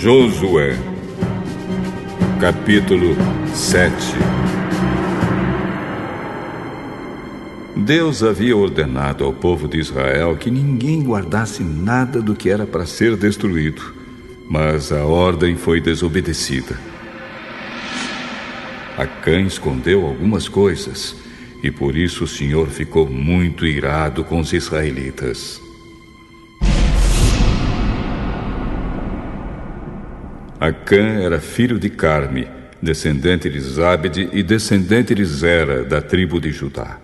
Josué, capítulo 7. Deus havia ordenado ao povo de Israel que ninguém guardasse nada do que era para ser destruído, mas a ordem foi desobedecida. Acã escondeu algumas coisas, e por isso o Senhor ficou muito irado com os israelitas. Acã era filho de Carme, descendente de Zabde e descendente de Zera, da tribo de Judá.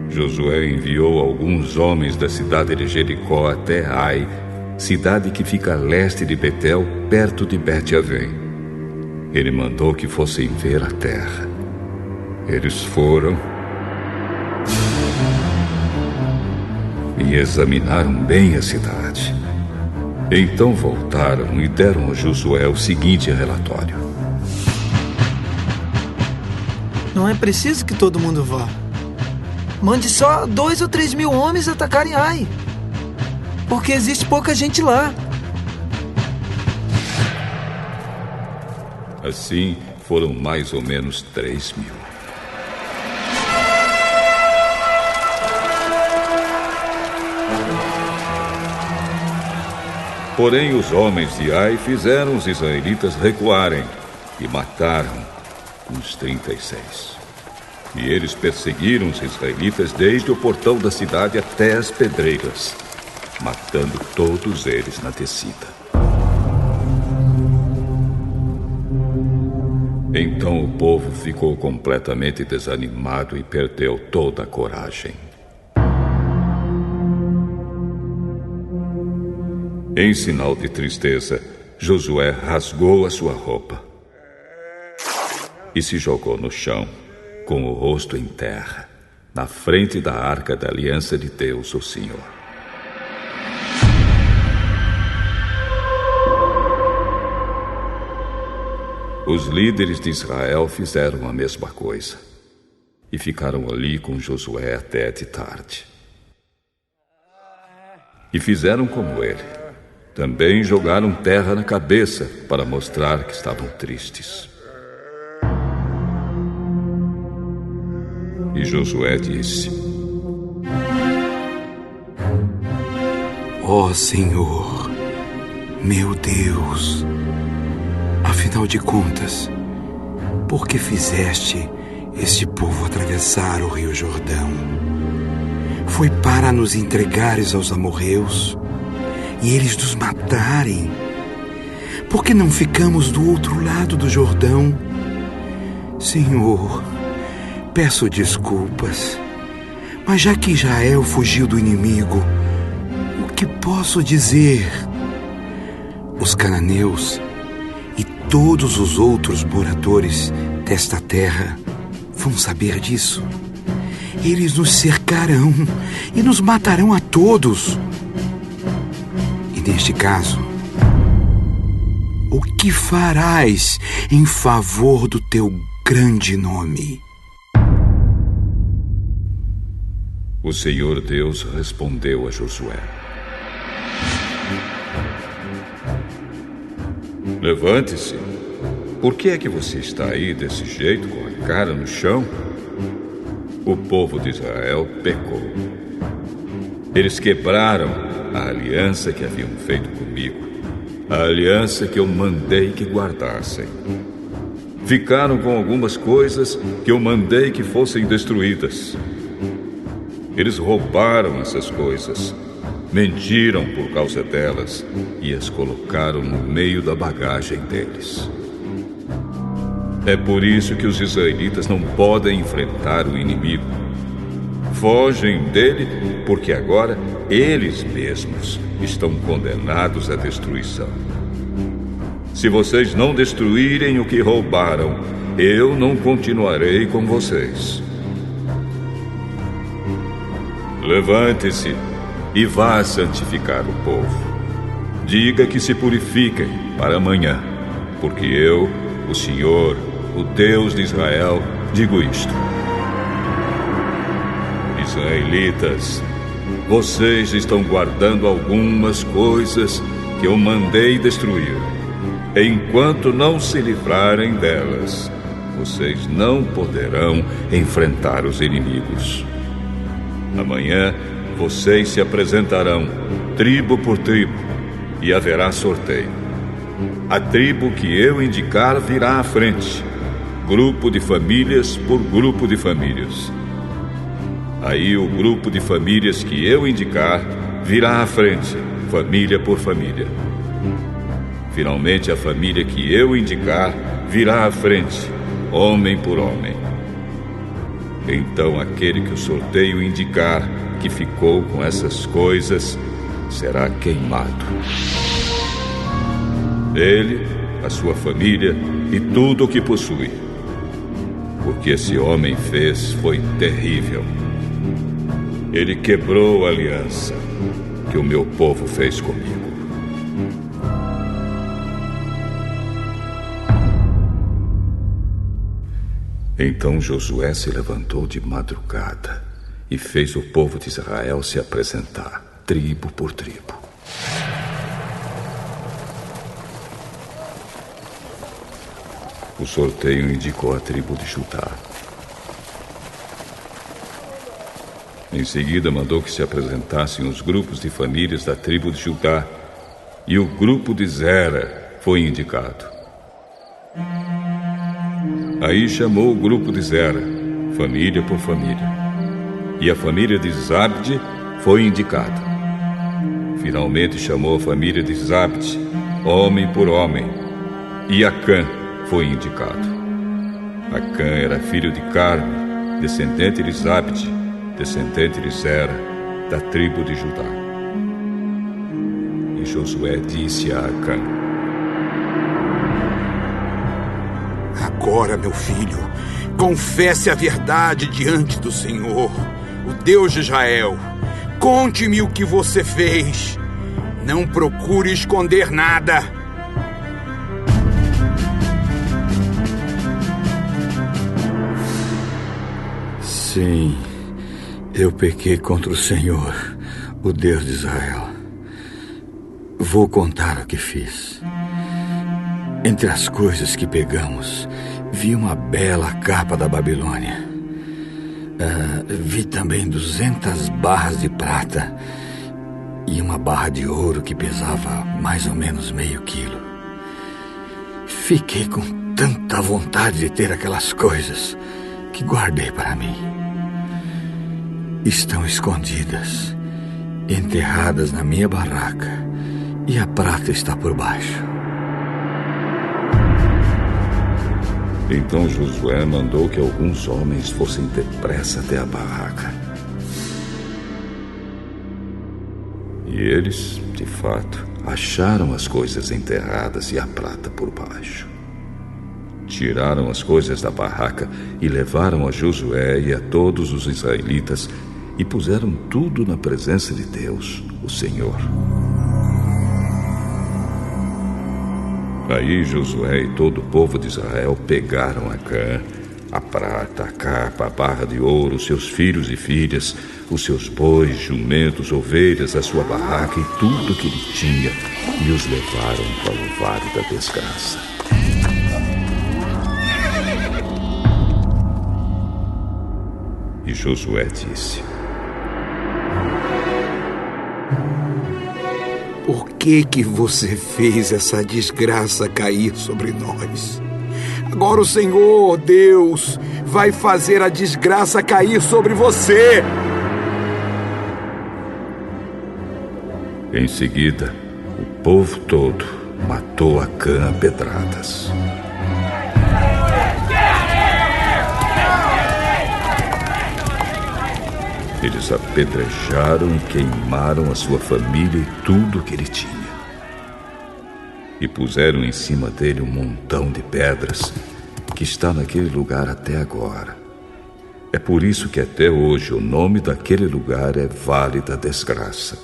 Josué enviou alguns homens da cidade de Jericó até Ai, cidade que fica a leste de Betel, perto de Bet-Avém. Ele mandou que fossem ver a terra. Eles foram e examinaram bem a cidade. Então voltaram e deram a Josué o seguinte relatório: Não é preciso que todo mundo vá. Mande só 2 ou 3 mil homens atacarem Ai, porque existe pouca gente lá. Assim, foram mais ou menos 3 mil. Porém, os homens de Ai fizeram os israelitas recuarem e mataram uns 36. E eles perseguiram os israelitas desde o portão da cidade até as pedreiras, matando todos eles na descida. Então o povo ficou completamente desanimado e perdeu toda a coragem. Em sinal de tristeza, Josué rasgou a sua roupa e se jogou no chão, com o rosto em terra, na frente da arca da aliança de Deus, o Senhor. Os líderes de Israel fizeram a mesma coisa e ficaram ali com Josué até de tarde. E fizeram como ele. Também jogaram terra na cabeça para mostrar que estavam tristes. E Josué disse: Ó Senhor, meu Deus, afinal de contas, por que fizeste este povo atravessar o rio Jordão? Foi para nos entregares aos amorreus e eles nos matarem? Por que não ficamos do outro lado do Jordão? Senhor, peço desculpas, mas já que Israel fugiu do inimigo, o que posso dizer? Os cananeus e todos os outros moradores desta terra vão saber disso. Eles nos cercarão e nos matarão a todos. E neste caso, o que farás em favor do teu grande nome? O Senhor Deus respondeu a Josué: Levante-se. Por que é que você está aí desse jeito, com a cara no chão? O povo de Israel pecou. Eles quebraram a aliança que haviam feito comigo, a aliança que eu mandei que guardassem. Ficaram com algumas coisas que eu mandei que fossem destruídas. Eles roubaram essas coisas, mentiram por causa delas e as colocaram no meio da bagagem deles. É por isso que os israelitas não podem enfrentar o inimigo. Fogem dele porque agora eles mesmos estão condenados à destruição. Se vocês não destruírem o que roubaram, eu não continuarei com vocês. Levante-se e vá santificar o povo. Diga que se purifiquem para amanhã, porque eu, o Senhor, o Deus de Israel, digo isto. Israelitas, vocês estão guardando algumas coisas que eu mandei destruir. Enquanto não se livrarem delas, vocês não poderão enfrentar os inimigos. Amanhã, vocês se apresentarão, tribo por tribo, e haverá sorteio. A tribo que eu indicar virá à frente, grupo de famílias por grupo de famílias. Aí o grupo de famílias que eu indicar virá à frente, família por família. Finalmente, a família que eu indicar virá à frente, homem por homem. Então aquele que o sorteio indicar que ficou com essas coisas será queimado. Ele, a sua família e tudo o que possui. O que esse homem fez foi terrível. Ele quebrou a aliança que o meu povo fez comigo. Então Josué se levantou de madrugada e fez o povo de Israel se apresentar, tribo por tribo. O sorteio indicou a tribo de Judá. Em seguida, mandou que se apresentassem os grupos de famílias da tribo de Judá, e o grupo de Zera foi indicado. Aí chamou o grupo de Zera, família por família, e a família de Zabde foi indicada. Finalmente chamou a família de Zabde, homem por homem, e Acã foi indicado. Acã era filho de Carme, descendente de Zabde, descendente de Zera, da tribo de Judá. E Josué disse a Acã: Agora, meu filho, confesse a verdade diante do Senhor, o Deus de Israel. Conte-me o que você fez. Não procure esconder nada. Sim, eu pequei contra o Senhor, o Deus de Israel. Vou contar o que fiz. Entre as coisas que pegamos, vi uma bela capa da Babilônia. Vi também 200 barras de prata e uma barra de ouro que pesava mais ou menos meio quilo. Fiquei com tanta vontade de ter aquelas coisas que guardei para mim. Estão escondidas, enterradas na minha barraca, e a prata está por baixo. Então Josué mandou que alguns homens fossem depressa até a barraca. E eles, de fato, acharam as coisas enterradas e a prata por baixo. Tiraram as coisas da barraca e levaram a Josué e a todos os israelitas e puseram tudo na presença de Deus, o Senhor. Aí Josué e todo o povo de Israel pegaram Acã, a prata, a capa, a barra de ouro, seus filhos e filhas, os seus bois, jumentos, ovelhas, a sua barraca e tudo que ele tinha, e os levaram para o vale da desgraça. E Josué disse: Por que você fez essa desgraça cair sobre nós? Agora o Senhor, Deus, vai fazer a desgraça cair sobre você. Em seguida, o povo todo matou Acã a pedradas. Eles apedrejaram e queimaram a sua família e tudo o que ele tinha. E puseram em cima dele um montão de pedras que está naquele lugar até agora. É por isso que até hoje o nome daquele lugar é Vale da Desgraça.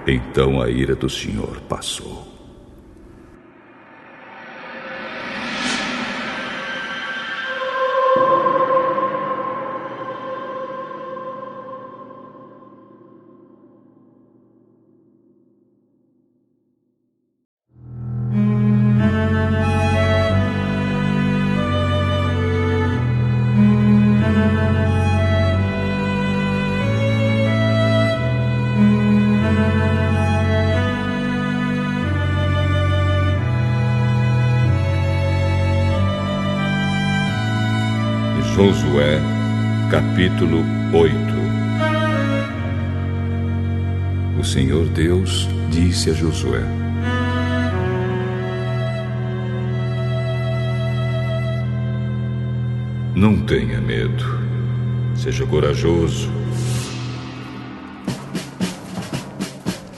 Então a ira do Senhor passou. Capítulo 8. O Senhor Deus disse a Josué: não tenha medo, seja corajoso.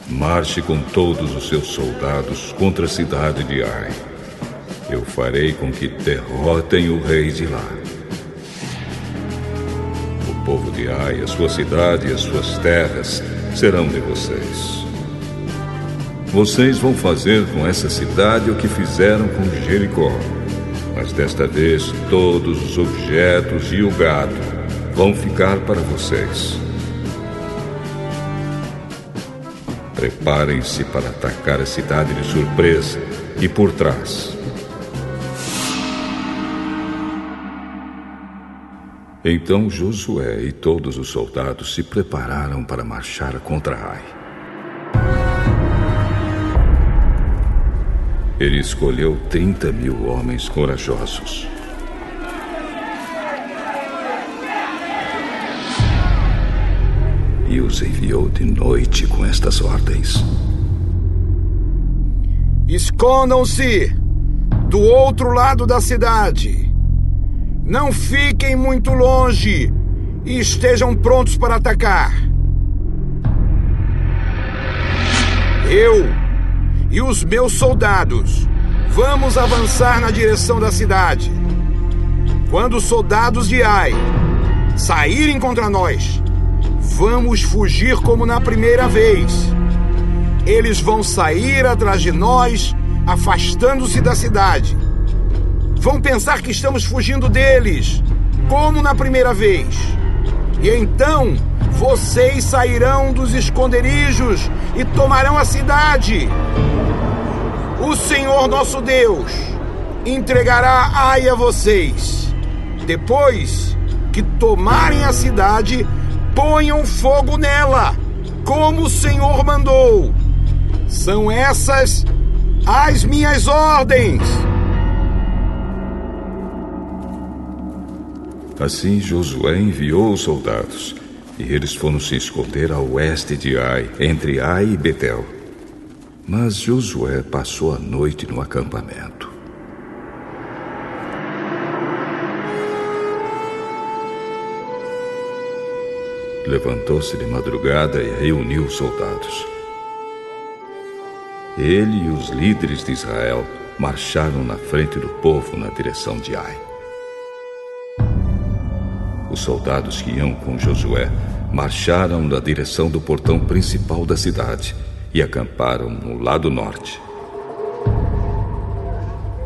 Marche com todos os seus soldados contra a cidade de Ai. Eu farei com que derrotem o rei de lá. O povo de Ai, a sua cidade e as suas terras serão de vocês. Vocês vão fazer com essa cidade o que fizeram com Jericó. Mas desta vez todos os objetos e o gado vão ficar para vocês. Preparem-se para atacar a cidade de surpresa e por trás. Então Josué e todos os soldados se prepararam para marchar contra Ai. Ele escolheu 30.000 homens corajosos. E os enviou de noite com estas ordens: escondam-se do outro lado da cidade. Não fiquem muito longe e estejam prontos para atacar. Eu e os meus soldados vamos avançar na direção da cidade. Quando os soldados de Ai saírem contra nós, vamos fugir como na primeira vez. Eles vão sair atrás de nós, afastando-se da cidade. Vão pensar que estamos fugindo deles, como na primeira vez. E então vocês sairão dos esconderijos e tomarão a cidade. O Senhor nosso Deus entregará Ai a vocês. Depois que tomarem a cidade, ponham fogo nela, como o Senhor mandou. São essas as minhas ordens. Assim Josué enviou os soldados, e eles foram se esconder a oeste de Ai, entre Ai e Betel. Mas Josué passou a noite no acampamento. Levantou-se de madrugada e reuniu os soldados. Ele e os líderes de Israel marcharam na frente do povo na direção de Ai. Os soldados que iam com Josué marcharam na direção do portão principal da cidade e acamparam no lado norte.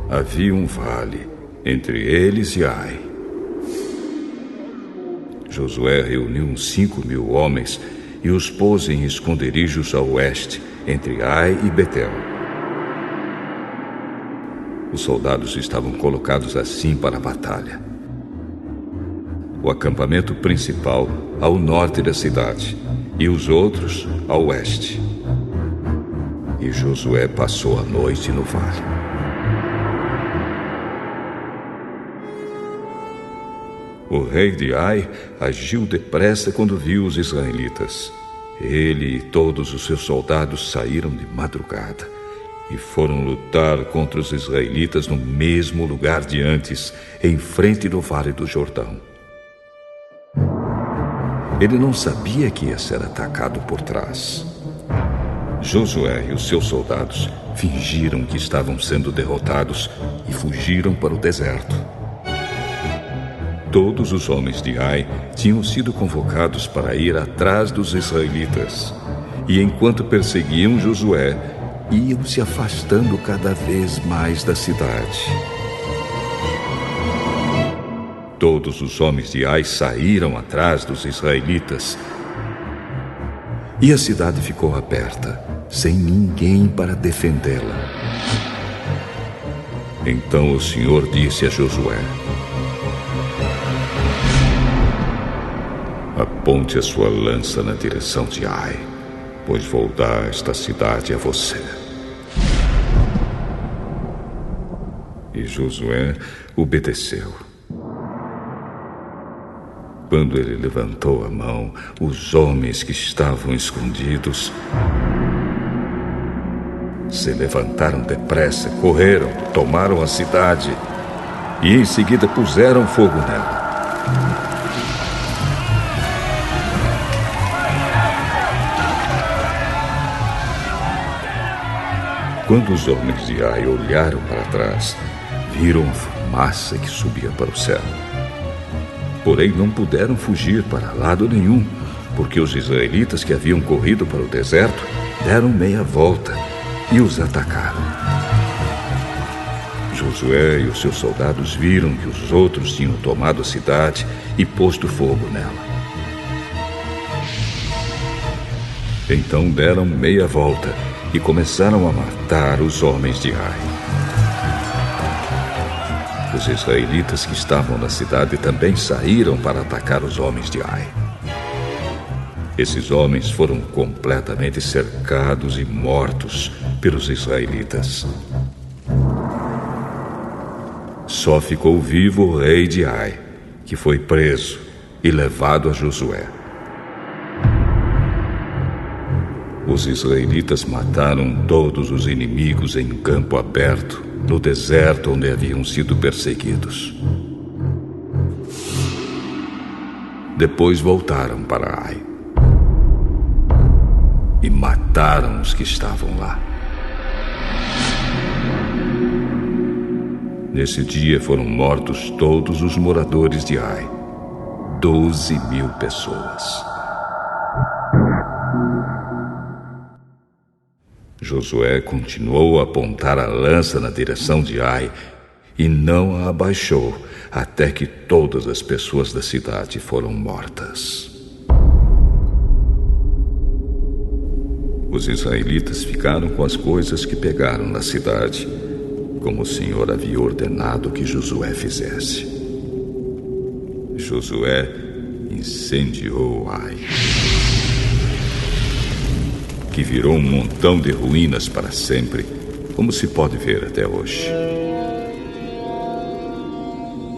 Havia um vale entre eles e Ai. Josué reuniu uns 5.000 homens e os pôs em esconderijos a oeste, entre Ai e Betel. Os soldados estavam colocados assim para a batalha. O acampamento principal ao norte da cidade e os outros ao oeste. E Josué passou a noite no vale. O rei de Ai agiu depressa quando viu os israelitas. Ele e todos os seus soldados saíram de madrugada e foram lutar contra os israelitas no mesmo lugar de antes, em frente do Vale do Jordão. Ele não sabia que ia ser atacado por trás. Josué e os seus soldados fingiram que estavam sendo derrotados e fugiram para o deserto. Todos os homens de Ai tinham sido convocados para ir atrás dos israelitas. E enquanto perseguiam Josué, iam se afastando cada vez mais da cidade. Todos os homens de Ai saíram atrás dos israelitas. E a cidade ficou aberta, sem ninguém para defendê-la. Então o Senhor disse a Josué: aponte a sua lança na direção de Ai, pois vou dar esta cidade a você. E Josué obedeceu. Quando ele levantou a mão, os homens que estavam escondidos se levantaram depressa, correram, tomaram a cidade e em seguida puseram fogo nela. Quando os homens de Ai olharam para trás, viram a fumaça que subia para o céu. Porém, não puderam fugir para lado nenhum, porque os israelitas que haviam corrido para o deserto deram meia volta e os atacaram. Josué e os seus soldados viram que os outros tinham tomado a cidade e posto fogo nela. Então deram meia volta e começaram a matar os homens de Ai. Os israelitas que estavam na cidade também saíram para atacar os homens de Ai. Esses homens foram completamente cercados e mortos pelos israelitas. Só ficou vivo o rei de Ai, que foi preso e levado a Josué. Os israelitas mataram todos os inimigos em campo aberto, no deserto onde haviam sido perseguidos. Depois voltaram para Ai e mataram os que estavam lá. Nesse dia foram mortos todos os moradores de Ai, 12.000 pessoas. Josué continuou a apontar a lança na direção de Ai e não a abaixou até que todas as pessoas da cidade foram mortas. Os israelitas ficaram com as coisas que pegaram na cidade, como o Senhor havia ordenado que Josué fizesse. Josué incendiou Ai, que virou um montão de ruínas para sempre, como se pode ver até hoje.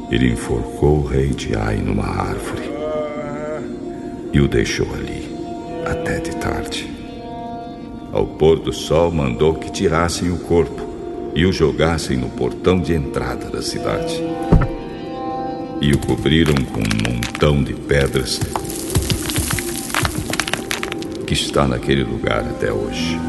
Ele enforcou o rei de Ai numa árvore e o deixou ali até de tarde. Ao pôr do sol, mandou que tirassem o corpo e o jogassem no portão de entrada da cidade. E o cobriram com um montão de pedras que está naquele lugar até hoje.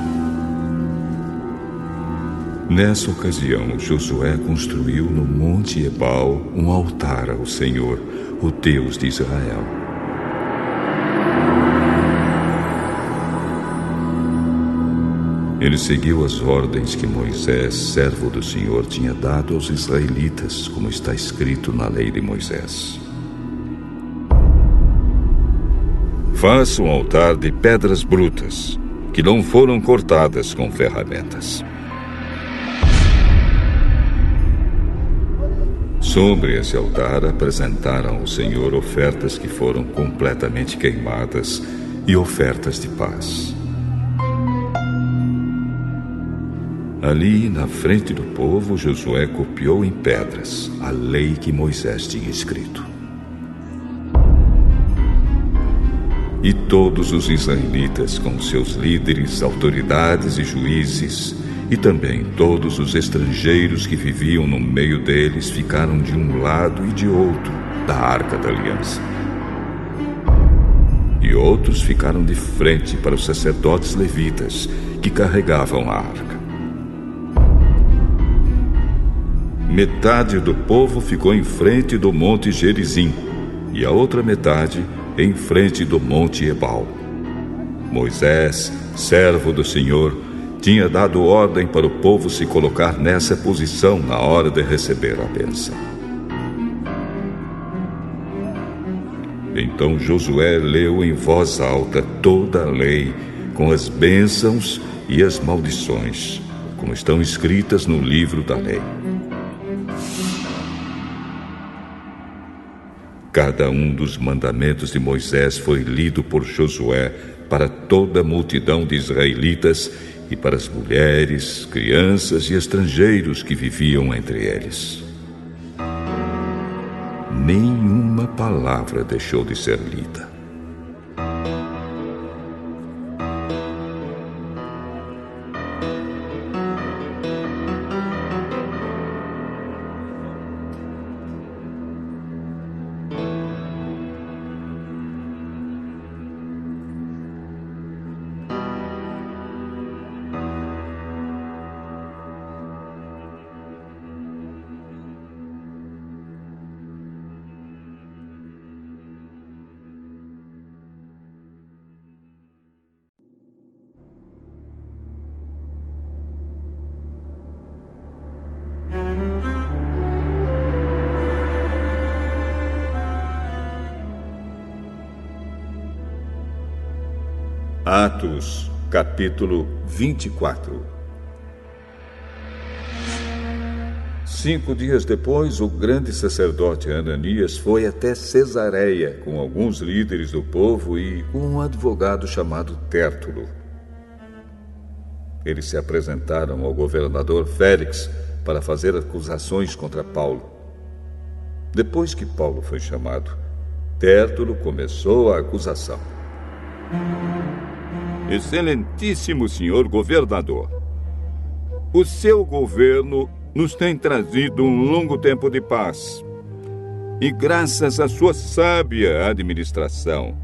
Nessa ocasião, Josué construiu no Monte Ebal um altar ao Senhor, o Deus de Israel. Ele seguiu as ordens que Moisés, servo do Senhor, tinha dado aos israelitas, como está escrito na lei de Moisés. Faça um altar de pedras brutas, que não foram cortadas com ferramentas. Sobre esse altar apresentaram ao Senhor ofertas que foram completamente queimadas e ofertas de paz. Ali, na frente do povo, Josué copiou em pedras a lei que Moisés tinha escrito. E todos os israelitas, com seus líderes, autoridades e juízes, e também todos os estrangeiros que viviam no meio deles, ficaram de um lado e de outro da Arca da Aliança. E outros ficaram de frente para os sacerdotes levitas, que carregavam a arca. Metade do povo ficou em frente do Monte Gerizim, e a outra metade em frente do Monte Ebal. Moisés, servo do Senhor, tinha dado ordem para o povo se colocar nessa posição na hora de receber a bênção. Então Josué leu em voz alta toda a lei, com as bênçãos e as maldições, como estão escritas no livro da lei. Cada um dos mandamentos de Moisés foi lido por Josué para toda a multidão de israelitas e para as mulheres, crianças e estrangeiros que viviam entre eles. nenhuma palavra deixou de ser lida. Atos, capítulo 24. 5 dias depois, o grande sacerdote Ananias foi até Cesareia com alguns líderes do povo e com um advogado chamado Tértulo. Eles se apresentaram ao governador Félix para fazer acusações contra Paulo. Depois que Paulo foi chamado, Tértulo começou a acusação. Excelentíssimo senhor governador, o seu governo nos tem trazido um longo tempo de paz. E graças à sua sábia administração,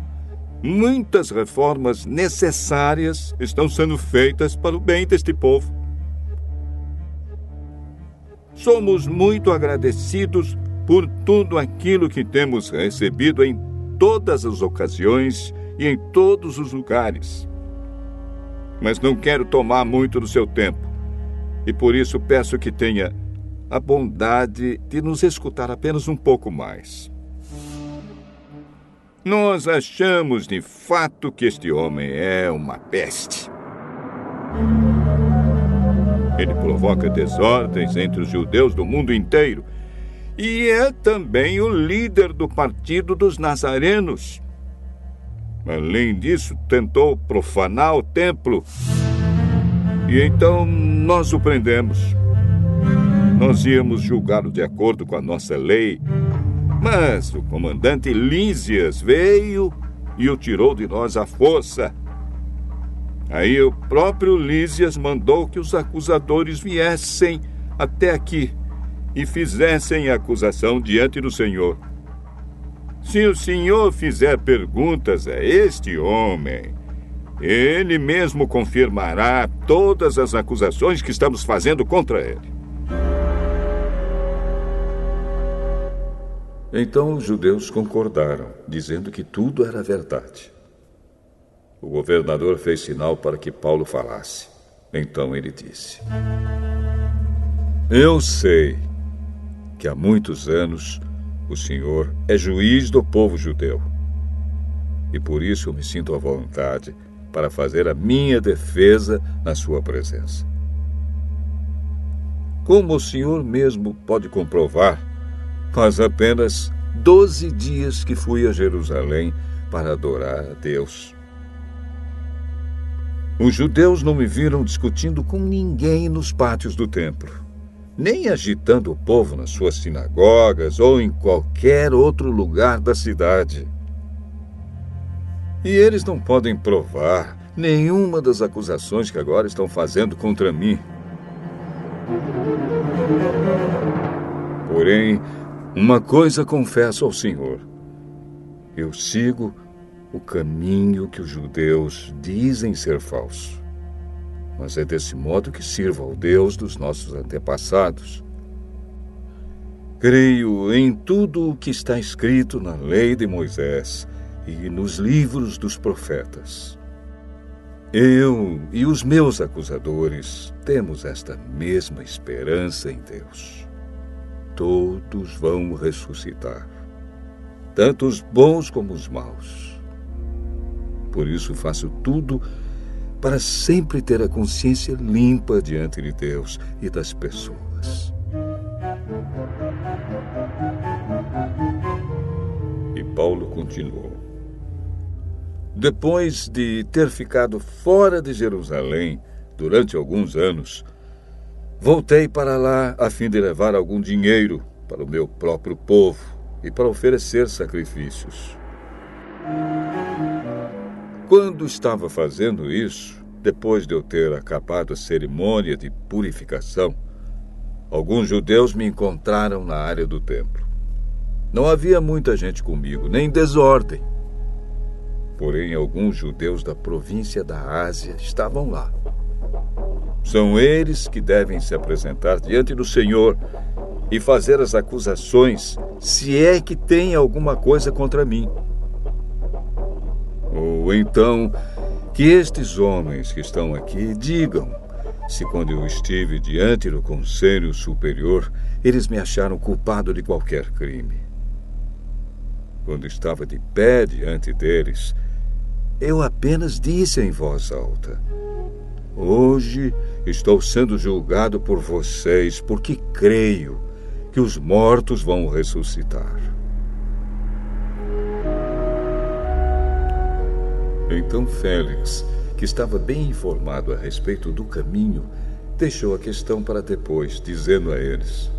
muitas reformas necessárias estão sendo feitas para o bem deste povo. Somos muito agradecidos por tudo aquilo que temos recebido em todas as ocasiões e em todos os lugares. Mas não quero tomar muito do seu tempo, e por isso peço que tenha a bondade de nos escutar apenas um pouco mais. Nós achamos de fato que este homem é uma peste. Ele provoca desordens entre os judeus do mundo inteiro e é também o líder do partido dos nazarenos. Além disso, tentou profanar o templo. E então nós o prendemos. Nós íamos julgá-lo de acordo com a nossa lei, mas o comandante Lísias veio e o tirou de nós à força. Aí o próprio Lísias mandou que os acusadores viessem até aqui e fizessem a acusação diante do Senhor. Se o senhor fizer perguntas a este homem, ele mesmo confirmará todas as acusações que estamos fazendo contra ele. Então os judeus concordaram, dizendo que tudo era verdade. O governador fez sinal para que Paulo falasse. Então ele disse: Eu sei que há muitos anos o Senhor é juiz do povo judeu. E por isso eu me sinto à vontade para fazer a minha defesa na sua presença. Como o Senhor mesmo pode comprovar, faz apenas 12 dias que fui a Jerusalém para adorar a Deus. Os judeus não me viram discutindo com ninguém nos pátios do templo, nem agitando o povo nas suas sinagogas ou em qualquer outro lugar da cidade. E eles não podem provar nenhuma das acusações que agora estão fazendo contra mim. Porém, uma coisa confesso ao Senhor: eu sigo o caminho que os judeus dizem ser falso. Mas é desse modo que sirvo ao Deus dos nossos antepassados. Creio em tudo o que está escrito na lei de Moisés e nos livros dos profetas. Eu e os meus acusadores temos esta mesma esperança em Deus. Todos vão ressuscitar, tanto os bons como os maus. Por isso faço tudo para sempre ter a consciência limpa diante de Deus e das pessoas. E Paulo continuou: Depois de ter ficado fora de Jerusalém durante alguns anos, voltei para lá a fim de levar algum dinheiro para o meu próprio povo e para oferecer sacrifícios. Quando estava fazendo isso, depois de eu ter acabado a cerimônia de purificação, alguns judeus me encontraram na área do templo. Não havia muita gente comigo, nem desordem. Porém, alguns judeus da província da Ásia estavam lá. São eles que devem se apresentar diante do Senhor e fazer as acusações, se é que tem alguma coisa contra mim. Ou então, que estes homens que estão aqui digam se quando eu estive diante do Conselho Superior, eles me acharam culpado de qualquer crime. Quando estava de pé diante deles, eu apenas disse em voz alta: hoje estou sendo julgado por vocês porque creio que os mortos vão ressuscitar. Então Félix, que estava bem informado a respeito do caminho, deixou a questão para depois, dizendo a eles: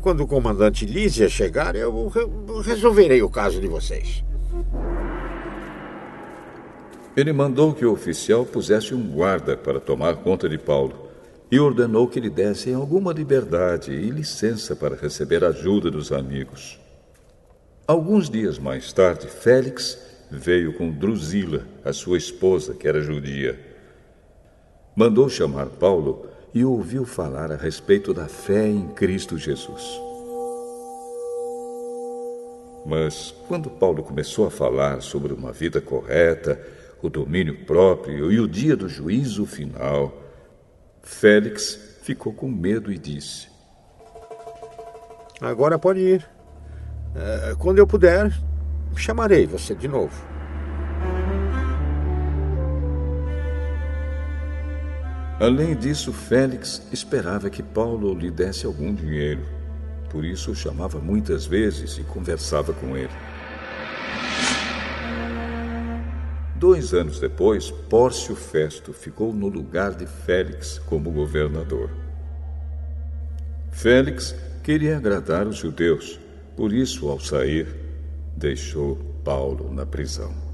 quando o comandante Lísia chegar, eu resolverei o caso de vocês. Ele mandou que o oficial pusesse um guarda para tomar conta de Paulo e ordenou que lhe dessem alguma liberdade e licença para receber ajuda dos amigos. Alguns dias mais tarde, Félix veio com Drusila, a sua esposa, que era judia. Mandou chamar Paulo e o ouviu falar a respeito da fé em Cristo Jesus. Mas quando Paulo começou a falar sobre uma vida correta, o domínio próprio e o dia do juízo final, Félix ficou com medo e disse: agora pode ir. Quando eu puder, chamarei você de novo. Além disso, Félix esperava que Paulo lhe desse algum dinheiro. Por isso, o chamava muitas vezes e conversava com ele. 2 anos depois, Pórcio Festo ficou no lugar de Félix como governador. Félix queria agradar os judeus. Por isso, ao sair, deixou Paulo na prisão.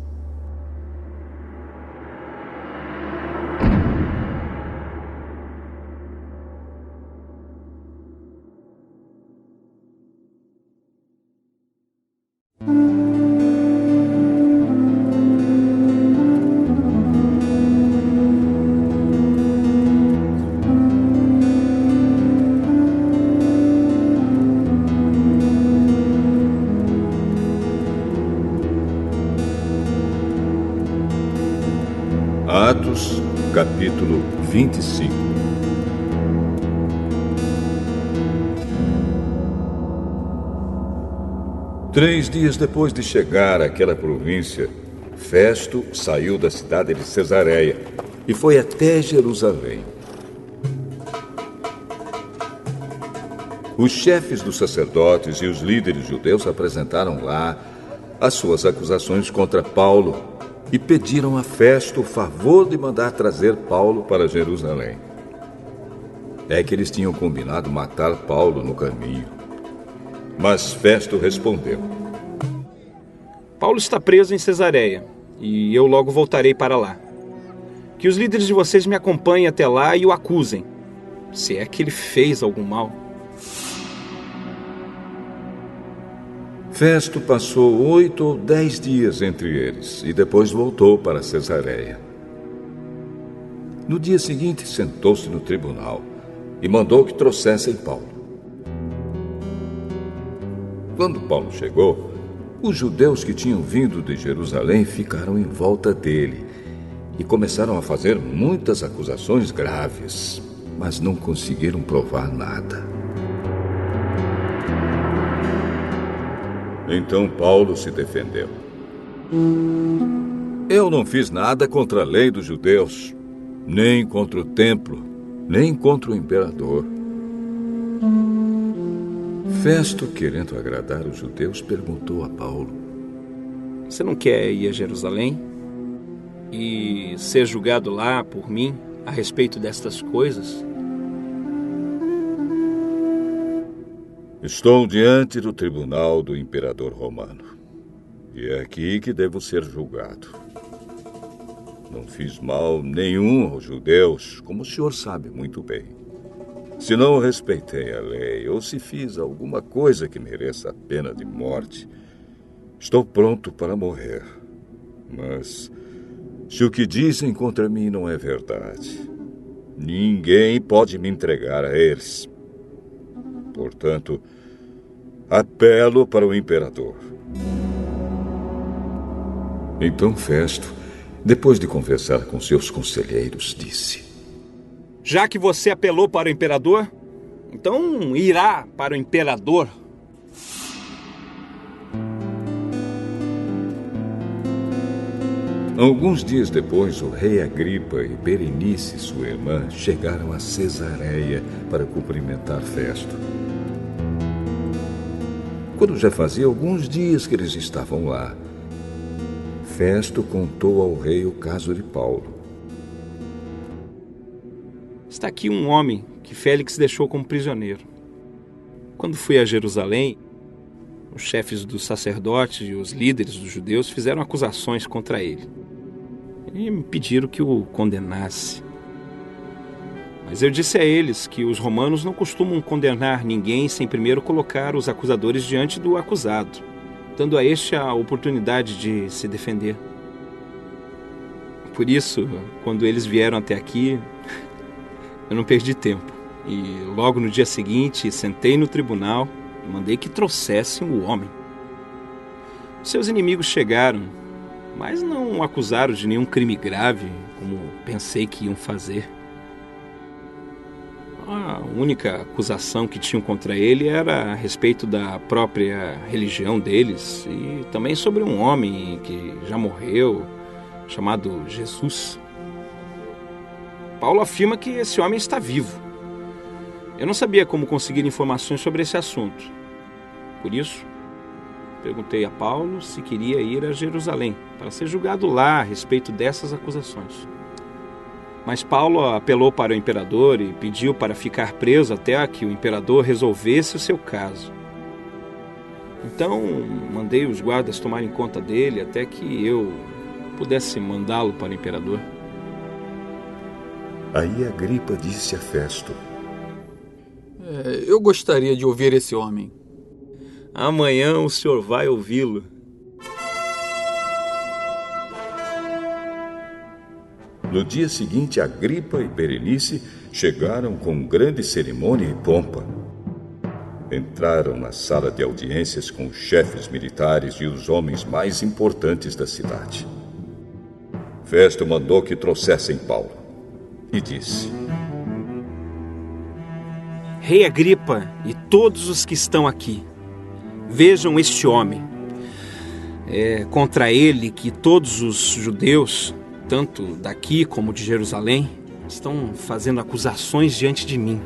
Atos, capítulo 25. Três dias depois de chegar àquela província, Festo saiu da cidade de Cesareia e foi até Jerusalém. Os chefes dos sacerdotes e os líderes judeus apresentaram lá as suas acusações contra Paulo e pediram a Festo o favor de mandar trazer Paulo para Jerusalém. É que eles tinham combinado matar Paulo no caminho. Mas Festo respondeu: Paulo está preso em Cesareia, e eu logo voltarei para lá. Que os líderes de vocês me acompanhem até lá e o acusem, se é que ele fez algum mal. Festo passou 8 ou 10 dias entre eles e depois voltou para Cesareia. No dia seguinte, sentou-se no tribunal e mandou que trouxessem Paulo. Quando Paulo chegou, os judeus que tinham vindo de Jerusalém ficaram em volta dele e começaram a fazer muitas acusações graves, mas não conseguiram provar nada. Então Paulo se defendeu: eu não fiz nada contra a lei dos judeus, nem contra o templo, nem contra o imperador. Festo, querendo agradar os judeus, perguntou a Paulo: você não quer ir a Jerusalém e ser julgado lá por mim a respeito destas coisas? Estou diante do tribunal do imperador romano. E é aqui que devo ser julgado. Não fiz mal nenhum aos judeus, como o senhor sabe muito bem. Se não respeitei a lei ou se fiz alguma coisa que mereça a pena de morte, estou pronto para morrer. Mas se o que dizem contra mim não é verdade, ninguém pode me entregar a eles. Portanto, apelo para o imperador. Então Festo, depois de conversar com seus conselheiros, disse: Já que você apelou para o imperador, então irá para o imperador. Alguns dias depois, o rei Agripa e Berenice, sua irmã, chegaram a Cesareia para cumprimentar Festo. Quando já fazia alguns dias que eles estavam lá, Festo contou ao rei o caso de Paulo. Está aqui um homem que Félix deixou como prisioneiro. Quando fui a Jerusalém, os chefes dos sacerdotes e os líderes dos judeus fizeram acusações contra ele. E me pediram que o condenasse. Mas eu disse a eles que os romanos não costumam condenar ninguém sem primeiro colocar os acusadores diante do acusado, dando a este a oportunidade de se defender. Por isso, quando eles vieram até aqui, eu não perdi tempo. E logo no dia seguinte, sentei no tribunal e mandei que trouxessem o homem. Seus inimigos chegaram, mas não o acusaram de nenhum crime grave, como pensei que iam fazer. A única acusação que tinham contra ele era a respeito da própria religião deles e também sobre um homem que já morreu, chamado Jesus. Paulo afirma que esse homem está vivo. Eu não sabia como conseguir informações sobre esse assunto. Por isso, perguntei a Paulo se queria ir a Jerusalém para ser julgado lá a respeito dessas acusações. Mas Paulo apelou para o imperador e pediu para ficar preso até que o imperador resolvesse o seu caso. Então, mandei os guardas tomarem conta dele até que eu pudesse mandá-lo para o imperador. Aí Agripa disse a Festo: Eu gostaria de ouvir esse homem. Amanhã o senhor vai ouvi-lo. No dia seguinte, Agripa e Berenice chegaram com grande cerimônia e pompa. Entraram na sala de audiências com os chefes militares e os homens mais importantes da cidade. Festo mandou que trouxessem Paulo e disse: Rei Agripa e todos os que estão aqui, vejam este homem. É contra ele que todos os judeus, tanto daqui como de Jerusalém, estão fazendo acusações diante de mim.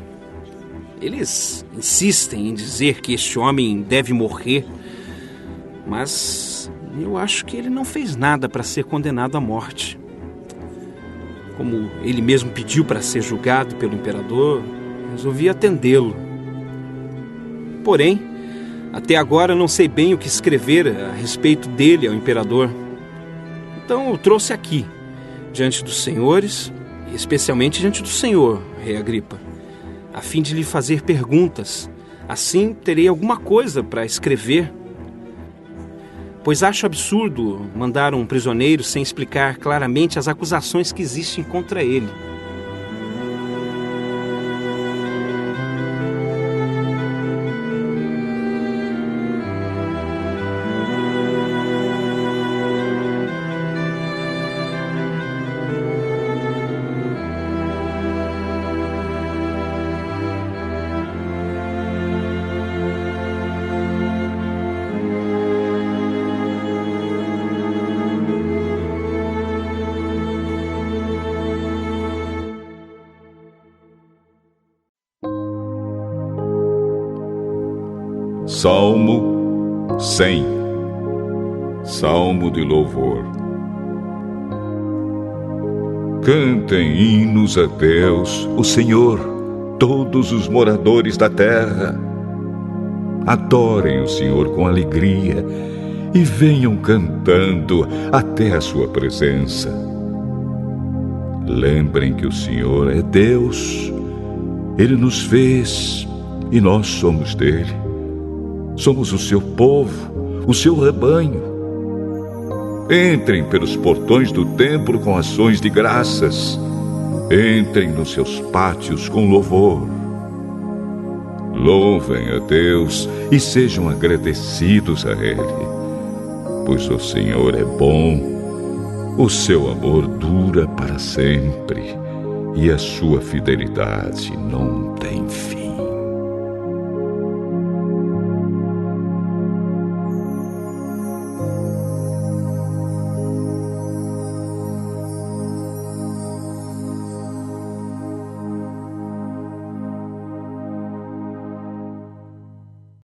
Eles insistem em dizer que este homem deve morrer, mas eu acho que ele não fez nada para ser condenado à morte. Como ele mesmo pediu para ser julgado pelo imperador, resolvi atendê-lo. Porém, até agora não sei bem o que escrever a respeito dele ao imperador. Então eu trouxe aqui, diante dos senhores, e especialmente diante do senhor, rei Agripa, a fim de lhe fazer perguntas. Assim terei alguma coisa para escrever. Pois acho absurdo mandar um prisioneiro sem explicar claramente as acusações que existem contra ele. Salmo 100. Salmo de louvor. Cantem hinos a Deus, o Senhor, todos os moradores da terra. adorem o Senhor com alegria e venham cantando até a sua presença. Lembrem que o Senhor é Deus. Ele nos fez e nós somos dele. Somos o seu povo, o seu rebanho. Entrem pelos portões do templo com ações de graças. Entrem nos seus pátios com louvor. Louvem a Deus e sejam agradecidos a Ele, pois o Senhor é bom, o seu amor dura para sempre e a sua fidelidade não tem fim.